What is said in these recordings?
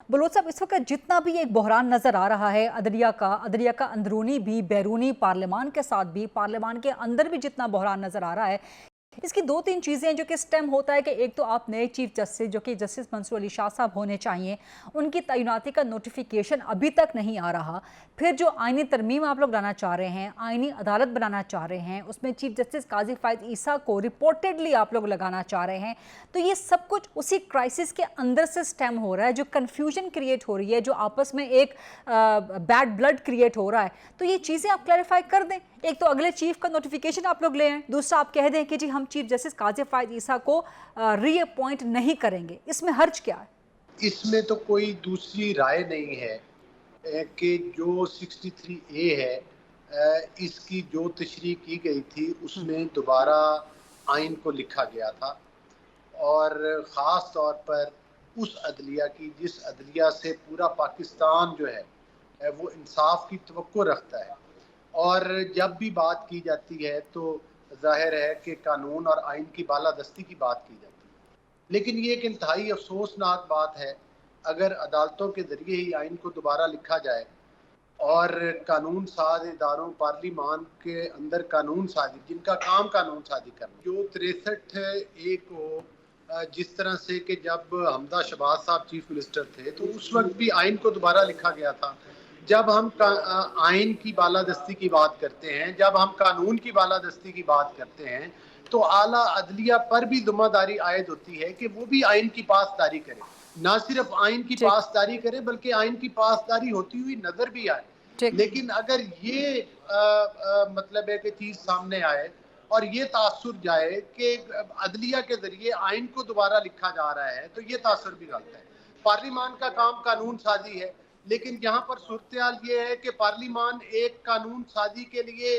Bloch साहब, इस वक्त जितना भी एक बहरान नज़र आ रहा है अदलिया का अंदरूनी भी, बैरूनी, पार्लियामान के साथ भी, पार्लियामान के अंदर भी जितना बहरान नज़र आ रहा है, इसकी दो तीन चीज़ें जो कि स्टेम होता है कि एक तो आप नए चीफ जस्टिस जो कि जस्टिस मंसूर अली शाह साहब होने चाहिए, उनकी तैनाती का नोटिफिकेशन अभी तक नहीं आ रहा। फिर जो आईनी तरमीम आप लोग लाना चाह रहे हैं, आईनी अदालत बनाना चाह रहे हैं, उसमें चीफ जस्टिस काजी फायद ईसा को रिपोर्टेडली आप लोग लगाना चाह रहे हैं। तो ये सब कुछ उसी क्राइसिस के अंदर से स्टेम हो रहा है, जो कन्फ्यूजन क्रिएट हो रही है, जो आपस में एक बैड ब्लड क्रिएट हो रहा है। तो ये चीज़ें आप क्लैरिफाई कर दें। एक तो अगले चीफ का नोटिफिकेशन आप लोग ले आएं, दूसरा आप कह दें कि जी हम चीफ जस्टिस काजी फायद ईसा को रीअपॉइंट नहीं करेंगे। इसमें हर्ज क्या है? इसमें तो कोई दूसरी राय नहीं है कि जो 63A है इसकी जो तशरीह की गई थी उसमें दोबारा आइन को लिखा गया था, और ख़ास तौर पर उस अदलिया की जिस अदलिया से पूरा पाकिस्तान जो है वो इंसाफ की तवक्को रखता है। और जब भी बात की जाती है तो जाहिर है कि कानून और आइन की बालादस्ती की बात की जाती है, लेकिन ये एक इंतहाई अफसोसनाक बात है अगर अदालतों के ज़रिए ही आइन को दोबारा लिखा जाए और कानून साज इदारों, पार्लिमान के अंदर कानून साजी, जिनका काम कानून साजी करना, जो 63A को जिस तरह से कि जब हमजा शहबाज साहब चीफ मिनिस्टर थे तो उस वक्त भी आइन को दोबारा लिखा गया था। जब हम आइन की बालादस्ती की बात करते हैं, जब हम कानून की बालादस्ती की बात करते हैं, तो आला अदलिया पर भी जिम्मेदारी आयद होती है कि वो भी आइन की पासदारी करे, ना सिर्फ आइन की पासदारी करे बल्कि आइन की पासदारी होती हुई नजर भी आए। लेकिन अगर ये मतलब है कि चीज सामने आए और ये तासुर जाए कि अदलिया के जरिए आइन को दोबारा लिखा जा रहा है, तो ये तासुर भी गलत है। पार्लिमान का काम कानून साजी है, लेकिन यहाँ पर सूरत ये है कि पार्लिमान एक कानून साजी के लिए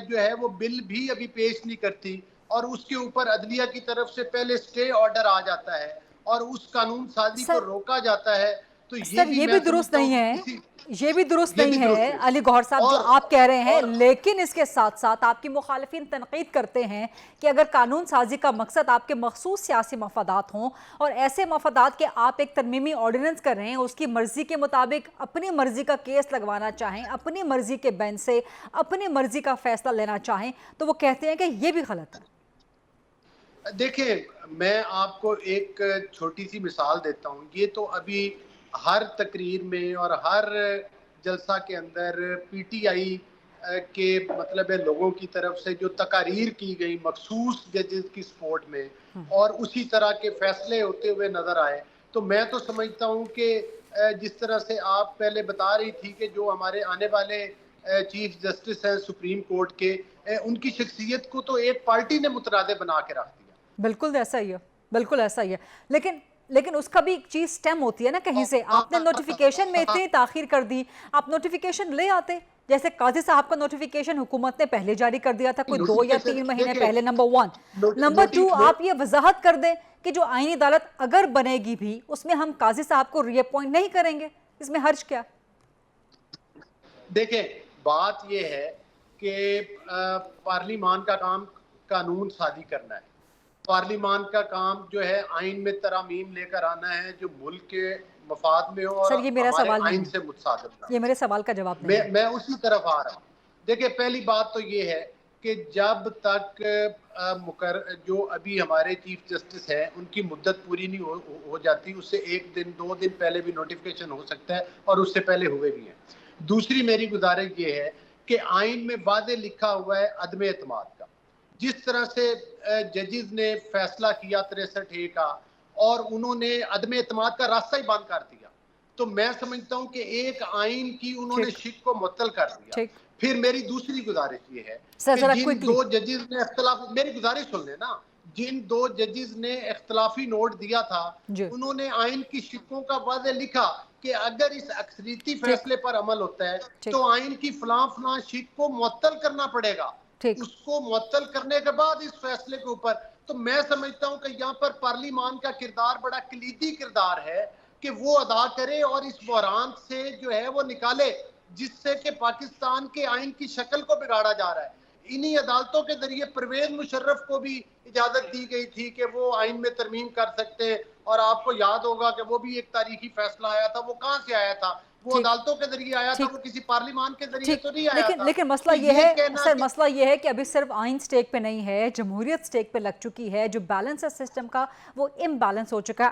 जो है वो बिल भी अभी पेश नहीं करती, और उसके ऊपर अदलिया की तरफ से पहले स्टे ऑर्डर आ जाता है और उस कानून साजी को रोका जाता है। तो ये भी दुरुस्त नहीं है, ये भी दुरुस्त नहीं है अली गौहर साहब जो आप कह रहे हैं। लेकिन इसके साथ साथ आपकी मुखालिफिन तनकीद करते हैं कि अगर कानून साजी का मकसद आपके मखसूस सियासी मफादात हों और ऐसे मफादात के आप एक तरमीमी ऑर्डिनेंस कर रहे हैं, उसकी मर्जी के मुताबिक अपनी मर्जी का केस लगवाना चाहें, अपनी मर्जी के बेंच से अपनी मर्जी का फैसला लेना चाहें, तो वो कहते हैं कि ये भी गलत है। देखिए, मैं आपको एक छोटी सी मिसाल देता हूँ। ये तो अभी हर तकरीर में और हर जलसा के अंदर पीटीआई के मतलब है लोगों की तरफ से जो तकारीर की गई मखसूस जजेस की सपोर्ट में और उसी तरह के फैसले होते हुए नजर आए, तो मैं तो समझता हूँ कि जिस तरह से आप पहले बता रही थी कि जो हमारे आने वाले चीफ जस्टिस हैं सुप्रीम कोर्ट के, उनकी शख्सियत को तो एक पार्टी ने मुतरादे बना के रख दिया। बिल्कुल ऐसा ही है, बिल्कुल ऐसा ही है। लेकिन उसका भी एक चीज स्टेम होती है ना कहीं से। आपने नोटिफिकेशन में इतनी ताखीर कर दी, आप नोटिफिकेशन ले आते। जैसे काजी साहब का नोटिफिकेशन हुकूमत ने पहले जारी कर दिया था, कोई 2 या 3 महीने पहले, नंबर 1। नंबर 2, आप ये वजाहत कर दें कि जो आईनी अदालत अगर बनेगी भी उसमें हम काजी साहब को रीअपॉइंट नहीं करेंगे। इसमें हर्ज क्या? देखें, बात ये है कि पार्लिमान का काम कानून साजी करना है। पार्लिमान का काम जो है आइन में तरामीम लेकर आना है जो मुल्क के मफाद में हो और ये मेरा सवाल आइन से मुतसादिफ। ये मेरे सवाल का जवाब नहीं। मैं उसी तरफ आ रहा हूँ। देखिए, पहली बात तो ये है कि जब तक जो अभी हमारे चीफ जस्टिस हैं उनकी मुद्दत पूरी नहीं हो जाती, उससे 1 दिन 2 दिन पहले भी नोटिफिकेशन हो सकता है और उससे पहले हुए भी हैं। दूसरी मेरी गुजारिश ये है कि आइन में वादे लिखा हुआ है अदम एतमाद का। जिस तरह से जजेस ने फैसला किया 63A का और उन्होंने अदम एतमाद का रास्ता ही बंद कर दिया, तो मैं समझता हूं कि एक आइन की उन्होंने शिक को मुअत्तल कर दिया। फिर मेरी दूसरी गुजारिश ये है कि जिन 2 जजेस ने इख्तलाफ, मेरी गुजारिश सुन लेना, जिन 2 जजेस ने इख्तलाफी नोट दिया था उन्होंने आइन की शिकों का वादे लिखा कि अगर इस अक्सरियती फैसले पर अमल होता है तो आइन की फलां शिक को मुअत्तल करना पड़ेगा। उसको मुअत्तल करने के बाद इस फैसले के ऊपर, तो मैं समझता हूं कि यहाँ पर पार्लिमान का किरदार बड़ा कलीदी किरदार है कि वो अदा करे और इस बहरान से जो है वो निकाले जिससे कि पाकिस्तान के आइन की शक्ल को बिगाड़ा जा रहा है। انہی عدالتوں کے ذریعے پرویز مشرف کو بھی اجازت دی گئی تھی کہ وہ آئین میں ترمیم کر سکتے ہیں، اور آپ کو یاد ہوگا کہ وہ بھی ایک تاریخی فیصلہ آیا تھا، وہ کہاں سے آیا تھا؟ وہ ٹھیک عدالتوں کے ذریعے آیا تھا، ٹھیک وہ کسی پارلیمان کے ذریعے ٹھیک تو نہیں آیا لیکن تھا۔ لیکن مسئلہ تو یہ یہ ہے کہنا سر، کہ مسئلہ یہ ہے کہ ابھی صرف آئین سٹیک پہ نہیں ہے، جمہوریت سٹیک پہ لگ چکی ہے، جو بیلنس ہے سسٹم کا وہ امبیلنس ہو چکا ہے۔